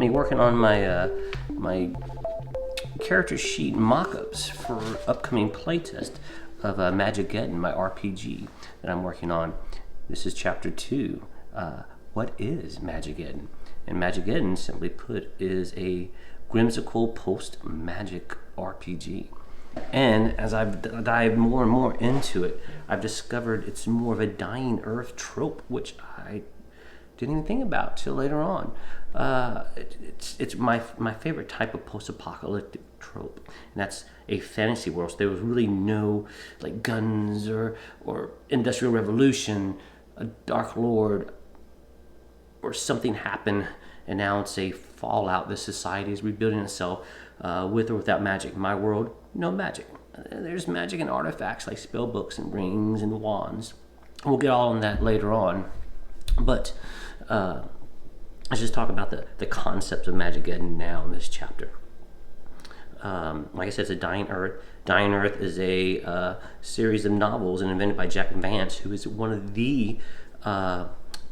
currently working on my my character sheet mock-ups for upcoming playtest of Magi-geddon, my RPG that I'm working on. This is chapter 2. What is Magi-geddon? And Magi-geddon, simply put, is a whimsical post-magic RPG. And as I've dived more and more into it, I've discovered it's more of a dying earth trope, which I didn't even think about till later on. It's my favorite type of post-apocalyptic trope, and that's a fantasy world. So there was really no like guns or industrial revolution, a dark lord, or something happened, and now it's a fallout. The society is rebuilding itself with or without magic. In my world, no magic. There's magic and artifacts like spell books and rings and wands. We'll get all on that later on, but let's just talk about the concept of Magi-geddon now in this chapter. Like I said, it's a dying earth. Dying Earth is a series of novels and invented by Jack Vance, who is one of the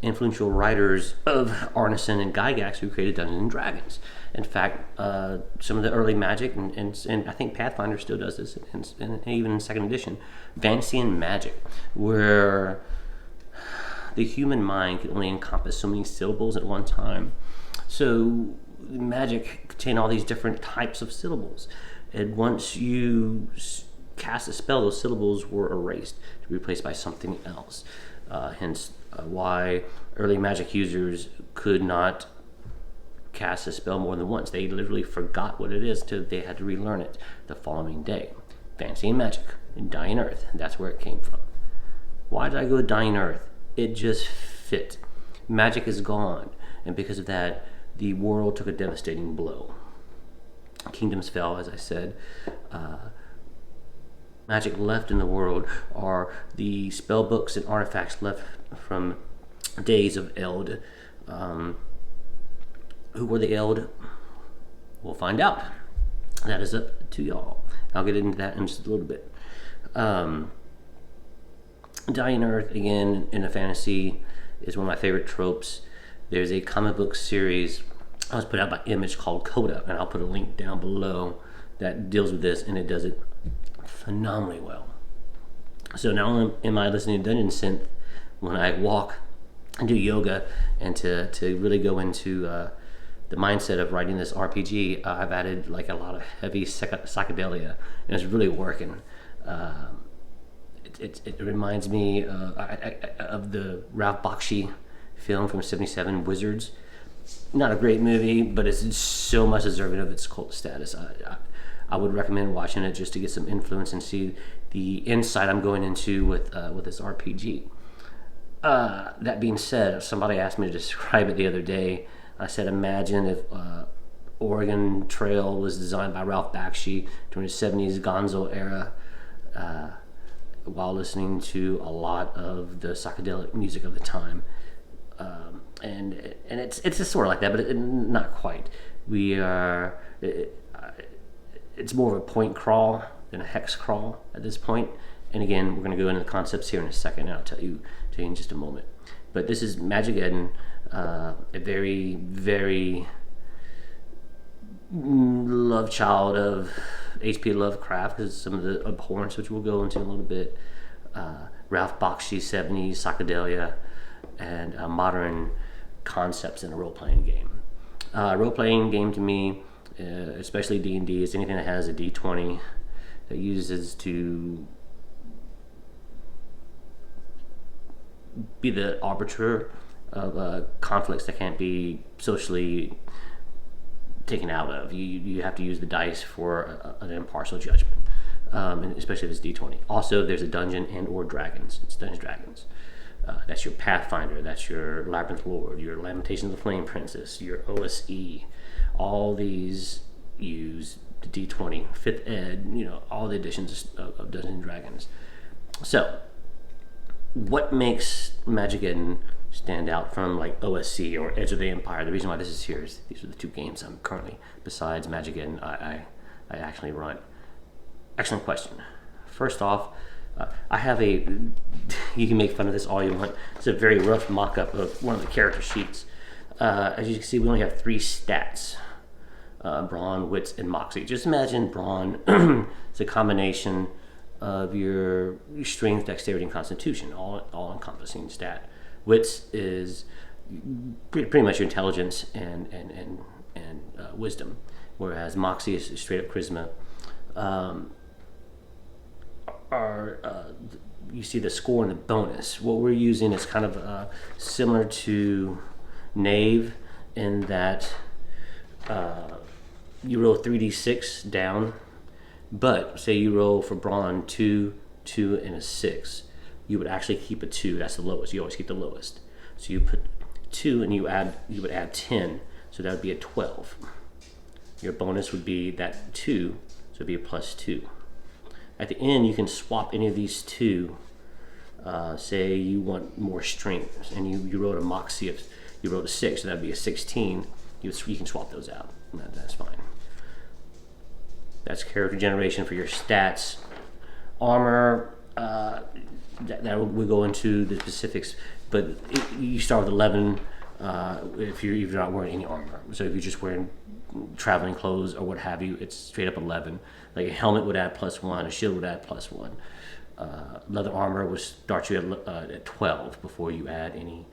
influential writers of Arneson and Gygax, who created Dungeons and Dragons. In fact, some of the early magic, and I think Pathfinder still does this, and even in second edition, Vancian magic, where the human mind can only encompass so many syllables at one time. So magic contained all these different types of syllables, and once you cast a spell, those syllables were erased to be replaced by something else. Hence why early magic users could not cast a spell more than once. They literally forgot what it is till they had to relearn it the following day. Fancy magic in Dying Earth, that's where it came from. Why did I go with Dying Earth? It just fit. Magic is gone, and because of that, the world took a devastating blow. Kingdoms fell, as I said. Magic left in the world are the spell books and artifacts left from days of Eld. Who were the Eld? We'll find out. That is up to y'all. I'll get into that in just a little bit. Dying Earth, again, in a fantasy, is one of my favorite tropes. There's a comic book series that was put out by Image called Coda, and I'll put a link down below that deals with this, and it does it phenomenally well. So not only am I listening to Dungeon Synth when I walk and do yoga, and to really go into the mindset of writing this RPG, I've added like a lot of heavy psychedelia, and it's really working. It reminds me of the Ralph Bakshi film from '77, Wizards. Not a great movie, but it's so much deserving of its cult status. I would recommend watching it just to get some influence and see the insight I'm going into with this RPG. That being said, somebody asked me to describe it the other day. I said, imagine if Oregon Trail was designed by Ralph Bakshi during the '70s Gonzo era, while listening to a lot of the psychedelic music of the time. And it's just sort of like that, but not quite. It's more of a point crawl than a hex crawl at this point. And again, we're going to go into the concepts here in a second, and I'll tell you in just a moment. But this is Magi-geddon, a very, very love child of H.P. Lovecraft, because some of the abhorrence, which we'll go into in a little bit, Ralph Bakshi 70s psychedelia, and modern concepts in a role-playing game. Role-playing game to me, especially D&D, is anything that has a D20 that uses to be the arbiter of conflicts that can't be socially taken out of. You have to use the dice for an impartial judgment, and especially if it's D20. Also, there's a dungeon and or dragons. It's Dungeons and Dragons. That's your Pathfinder, that's your Labyrinth Lord, your Lamentations of the Flame Princess, your OSE. All these use the D20, 5th Ed, all the editions of Dungeons and Dragons. So, what makes Magi-geddon stand out from like OSC or Edge of the Empire? The reason why this is here is these are the two games I'm currently, besides Magi-geddon, I actually run. Excellent question. First off, I have you can make fun of this all you want. It's a very rough mock-up of one of the character sheets. As you can see, we only have 3 stats. Brawn, Wits, and Moxie. Just imagine Brawn is a combination of your strength, dexterity, and constitution, all encompassing stat. Wits is pretty much your intelligence and wisdom, whereas Moxie is straight up charisma. You see the score and the bonus. What we're using is kind of similar to Knave in that you roll 3d6 down, but say you roll for Brawn 2, 2, and a 6. You would actually keep a 2. That's the lowest. You always keep the lowest. So you put 2 and you would add 10. So that would be a 12. Your bonus would be that 2, so it'd be a +2. At the end, you can swap any of these 2. Say you want more strength, and you rolled a Moxie. You rolled a 6, so that'd be a 16. You can swap those out. That's fine. That's character generation for your stats. Armor, that will go into the specifics, but you start with 11 if you're not wearing any armor. So if you're just wearing traveling clothes or what have you, it's straight up 11. Like a helmet would add +1, a shield would add +1. Leather armor would start you at 12 before you add any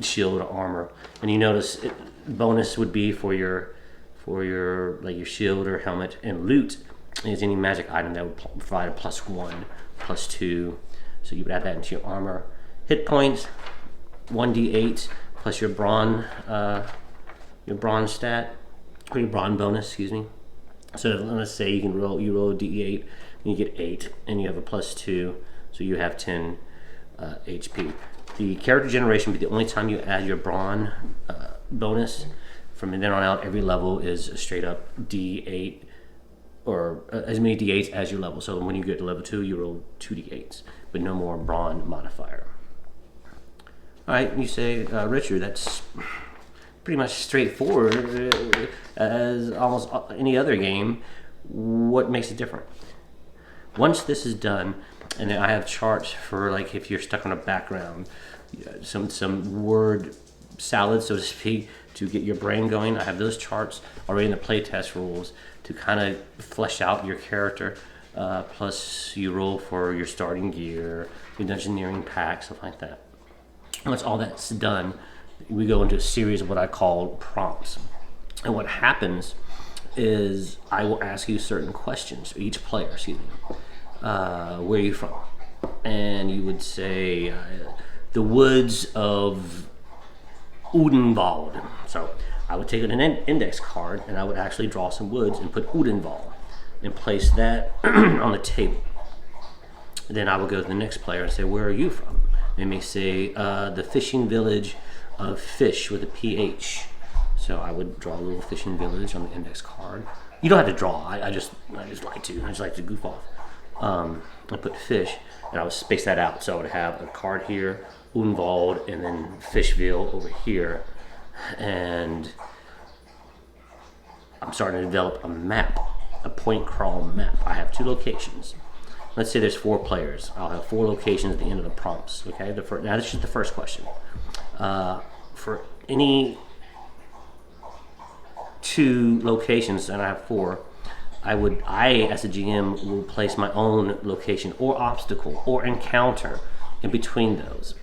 shield or armor. And you notice bonus would be for your like your shield or helmet, and loot is any magic item that would provide a +1, +2. So you would add that into your armor. Hit points 1d8 plus your brawn stat, or your brawn bonus, excuse me. So let's say you roll a d8 and you get 8, and you have a +2, so you have 10 HP. The character generation would be the only time you add your brawn bonus. From then on out, every level is a straight up d8, or as many d8s as your level. So when you get to level 2, you roll 2 d8s, but no more brawn modifier. All right, you say, Richard, that's pretty much straightforward as almost any other game. What makes it different? Once this is done, and I have charts for like if you're stuck on a background, some word salad, so to speak, to get your brain going. I have those charts already in the playtest rules to kind of flesh out your character. Plus, you roll for your starting gear, your dungeoneering pack, stuff like that. Once all that's done, we go into a series of what I call prompts. And what happens is I will ask you certain questions, each player, excuse me. Where are you from? And you would say, the woods of Odenwald. So I would take an index card and I would actually draw some woods and put Odenwald and place that on the table. Then I would go to the next player and say, where are you from? They may say, the fishing village of Fish with a PH. So I would draw a little fishing village on the index card. You don't have to draw. I just like to. I just like to goof off. I put Fish, and I would space that out. So I would have a card here, Odenwald, and then Fishville over here. And I'm starting to develop a map, a point crawl map. I have 2 locations. Let's say there's 4 players. I'll have 4 locations at the end of the prompts. Okay. Now this is just the first question. For any 2 locations, and I have 4, I as a GM will place my own location or obstacle or encounter in between those.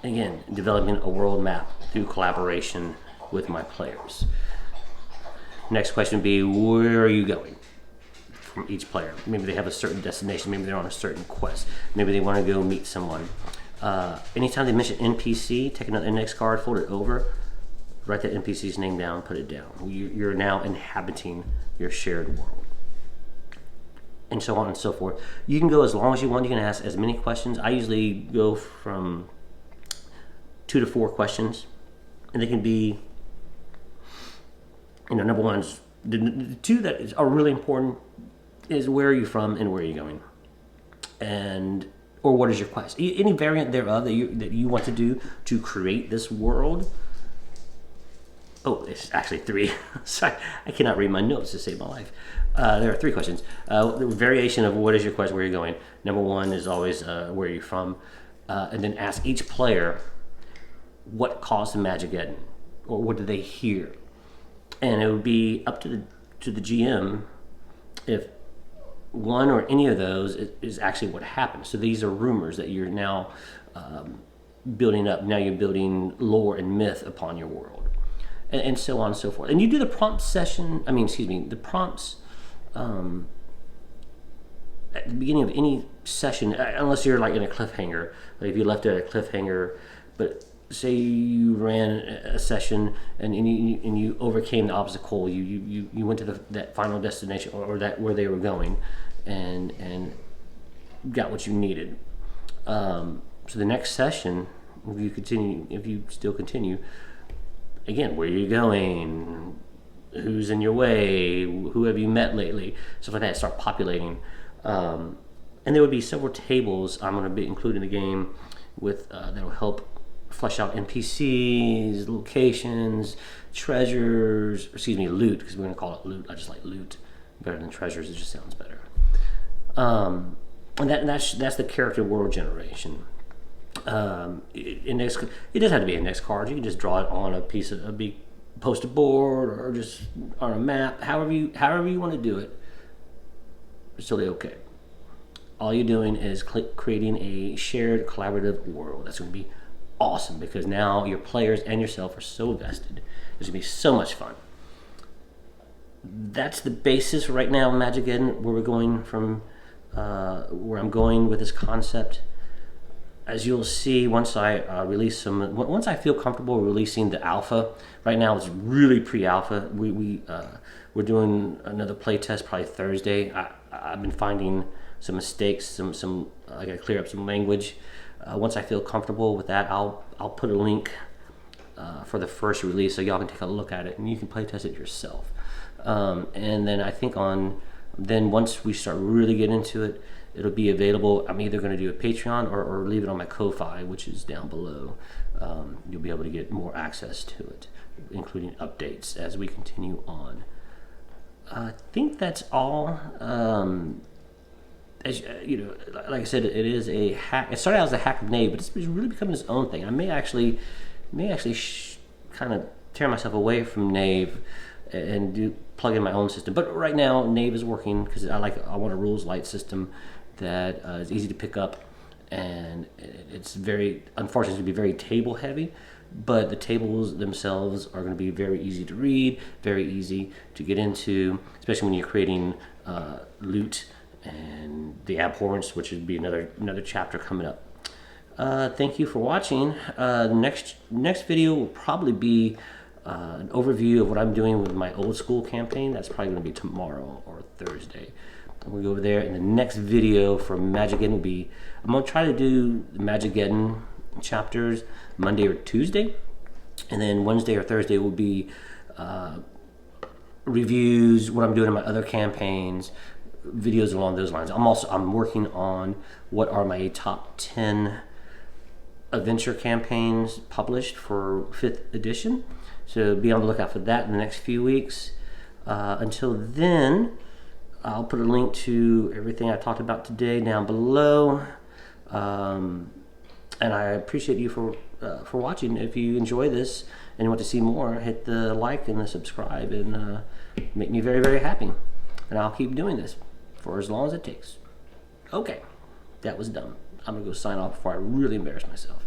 Again, developing a world map through collaboration with my players. Next question would be, where are you going? From each player. Maybe they have a certain destination, maybe they're on a certain quest, maybe they want to go meet someone. Anytime they mention NPC, take another index card, fold it over, write that NPC's name down, put it down. You're now inhabiting your shared world. And so on and so forth. You can go as long as you want. You can ask as many questions. I usually go from 2 to 4 questions. And they can be, number one is, the 2 that are really important is where are you from and where are you going? Or what is your quest? Any variant thereof that you want to do to create this world. Oh, it's actually 3. Sorry, I cannot read my notes to save my life. There are 3 questions. The variation of what is your quest, where are you going? Number 1 is always where are you from? And then ask each player what caused the Magi-geddon, or what did they hear, and it would be up to the GM if one or any of those is actually what happened. So these are rumors that you're now building up. Now you're building lore and myth upon your world, and so on and so forth. And you do the prompt session. The prompts at the beginning of any session, unless you're like in a cliffhanger. Like if you left it at a cliffhanger, but say you ran a session and you overcame the obstacle, you went to that final destination, or that where they were going, and got what you needed. So the next session, if you still continue, again, where are you going? Who's in your way? Who have you met lately? Stuff like that start populating. And there would be several tables I'm going to be including in the game with that will help flesh out NPCs, locations, treasures, loot, because we're going to call it loot. I just like loot better than treasures. It just sounds better. And that's the character world generation. It does have to be index cards. You can just draw it on a piece of a big poster board, or just on a map. However you want to do it, it's totally okay. All you're doing is creating a shared collaborative world. That's going to be awesome, because now your players and yourself are so vested. It's going to be so much fun. That's the basis right now of Magi-geddon, where we're going from, where I'm going with this concept. As you'll see, once I once I feel comfortable releasing the alpha. Right now it's really pre-alpha. We're doing another playtest probably Thursday. I've been finding some mistakes. I gotta clear up some language. Once I feel comfortable with that, I'll put a link for the first release, so y'all can take a look at it and you can playtest it yourself. And then I think once we start really getting into it, it'll be available. I'm either going to do a Patreon or leave it on my Ko-Fi, which is down below. You'll be able to get more access to it, including updates as we continue on. I think that's all. As you know, like I said, it is a hack. It started out as a hack of Knave, but it's really becoming its own thing. I may actually kind of tear myself away from Knave and plug in my own system. But right now, Knave is working because I want a rules light system that is easy to pick up, and it's unfortunately to be very table heavy. But the tables themselves are going to be very easy to read, very easy to get into, especially when you're creating loot and the abhorrence, which would be another chapter coming up. Thank you for watching. Next video will probably be an overview of what I'm doing with my old school campaign. That's probably going to be tomorrow or Thursday. We'll go over there. And the next video for Magi-geddon will be, I'm going to try to do the Magi-geddon chapters Monday or Tuesday, and then Wednesday or Thursday will be reviews, what I'm doing in my other campaigns, videos along those lines. I'm working on what are my top 10 adventure campaigns published for 5th edition. So be on the lookout for that in the next few weeks. Until then, I'll put a link to everything I talked about today down below. And I appreciate you for watching. If you enjoy this and you want to see more, hit the like and the subscribe, and make me very, very happy. And I'll keep doing this for as long as it takes. Okay, that was dumb. I'm gonna go sign off before I really embarrass myself.